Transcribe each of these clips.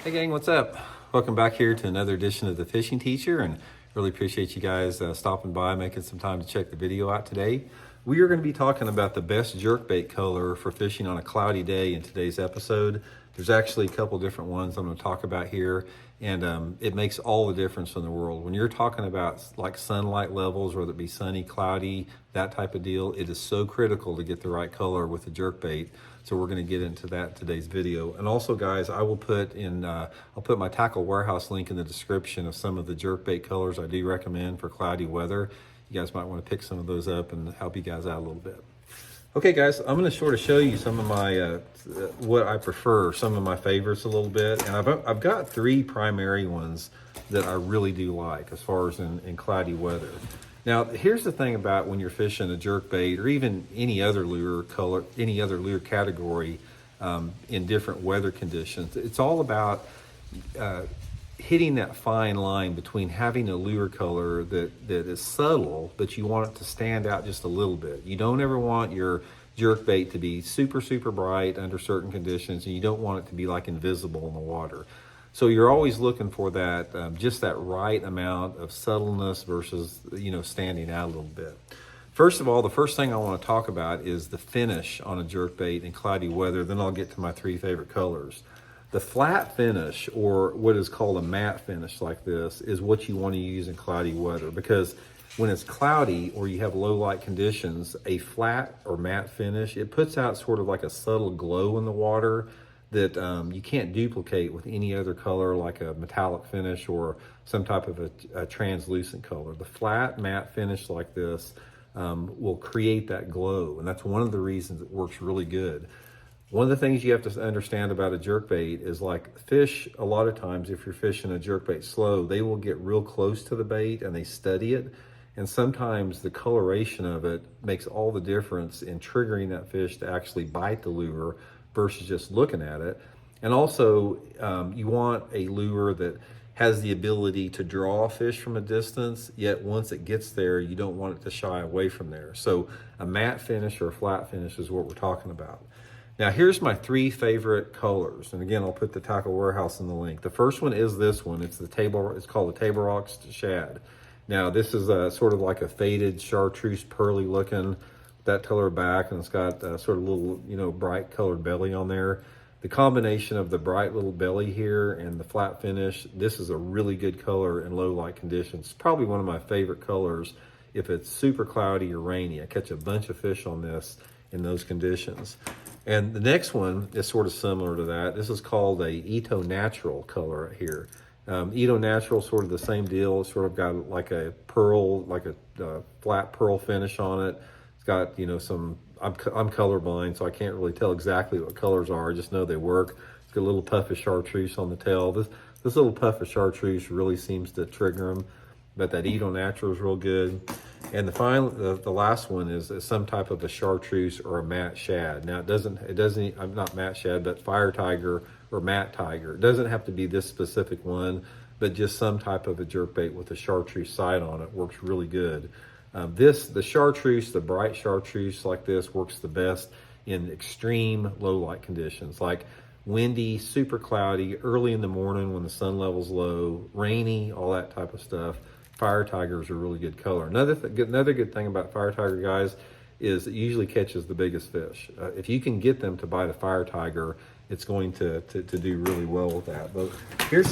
Hey gang, what's up? Welcome back here to another edition of The Fishing Teacher, and really appreciate you guys stopping by, making some time to check the video out today. We are going to be talking about the best jerkbait color for fishing on a cloudy day in today's episode. There's actually a couple different ones I'm going to talk about here, and it makes all the difference in the world. When you're talking about like sunlight levels, whether it be sunny, cloudy, that type of deal, it is so critical to get the right color with the jerkbait. So we're going to get into that in today's video. And also guys, I will put in, I'll put my Tackle Warehouse link in the description of some of the jerkbait colors I do recommend for cloudy weather. You guys might want to pick some of those up and help you guys out a little bit. Okay guys, I'm going to sort of show you some of my, what I prefer, some of my favorites a little bit. And I've got three primary ones that I really do like as far as in cloudy weather. Now, here's the thing about when you're fishing a jerkbait or even any other lure color, any other lure category in different weather conditions. It's all about hitting that fine line between having a lure color that is subtle, but you want it to stand out just a little bit. You don't ever want your jerkbait to be super, super bright under certain conditions, and you don't want it to be like invisible in the water. So you're always looking for that, just that right amount of subtleness versus, standing out a little bit. First of all, the first thing I want to talk about is the finish on a jerkbait in cloudy weather. Then I'll get to my three favorite colors. The flat finish, or what is called a matte finish like this, is what you want to use in cloudy weather, because when it's cloudy or you have low light conditions, a flat or matte finish, it puts out sort of like a subtle glow in the water that you can't duplicate with any other color, like a metallic finish or some type of a translucent color. The flat matte finish like this will create that glow, and that's one of the reasons it works really good. One of the things you have to understand about a jerkbait is, like fish, a lot of times if you're fishing a jerkbait slow, they will get real close to the bait and they study it. And sometimes the coloration of it makes all the difference in triggering that fish to actually bite the lure versus just looking at it. And also, you want a lure that has the ability to draw a fish from a distance, yet once it gets there, you don't want it to shy away from there. So a matte finish or a flat finish is what we're talking about. Now here's my three favorite colors. And again, I'll put the Tackle Warehouse in the link. The first one is this one. It's called the Table Rocks Shad. Now this is sort of like a faded chartreuse pearly looking, that color back, and it's got sort of little, bright colored belly on there. The combination of the bright little belly here and the flat finish, this is a really good color in low light conditions. It's probably one of my favorite colors if it's super cloudy or rainy. I catch a bunch of fish on this in those conditions. And the next one is sort of similar to that. This is called a Ito Natural color right here. Ito Natural, sort of the same deal. It's sort of got like a pearl, like a flat pearl finish on it. It's got, some, I'm colorblind, so I can't really tell exactly what colors are. I just know they work. It's got a little puff of chartreuse on the tail. This little puff of chartreuse really seems to trigger them, but that Ito Natural is real good. And the last one is some type of a chartreuse or a matte shad. Now I'm not matte shad, but fire tiger or matte tiger. It doesn't have to be this specific one, but just some type of a jerkbait with a chartreuse side on it works really good. The chartreuse, the bright chartreuse like this, works the best in extreme low light conditions, like windy, super cloudy, early in the morning when the sun level's low, rainy, all that type of stuff. Fire tiger is a really good color. Another good thing about fire tiger, guys, is it usually catches the biggest fish. If you can get them to bite a fire tiger, it's going to do really well with that. But here's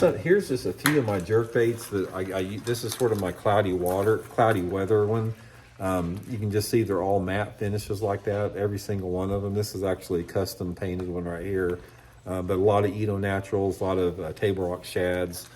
just a few of my jerkbaits that I this is sort of my cloudy weather one. You can just see they're all matte finishes like that, every single one of them. This is actually a custom painted one right here. But a lot of Ito Naturals, a lot of Table Rock Shads,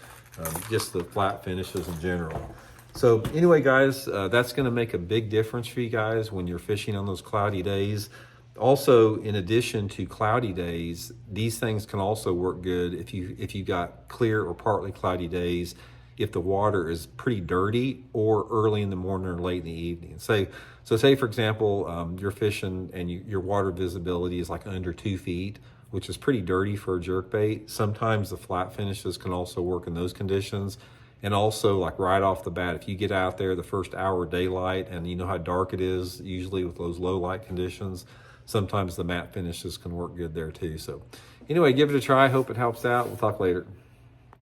just the flat finishes in general. So anyway, guys, that's going to make a big difference for you guys when you're fishing on those cloudy days. Also, in addition to cloudy days, these things can also work good if you got clear or partly cloudy days, if the water is pretty dirty or early in the morning or late in the evening. Say for example, you're fishing and your water visibility is like under 2 feet, which is pretty dirty for a jerkbait. Sometimes the flat finishes can also work in those conditions. And also, like right off the bat, if you get out there the first hour of daylight and you know how dark it is usually with those low light conditions, sometimes the matte finishes can work good there too. So anyway, give it a try. Hope it helps out. We'll talk later.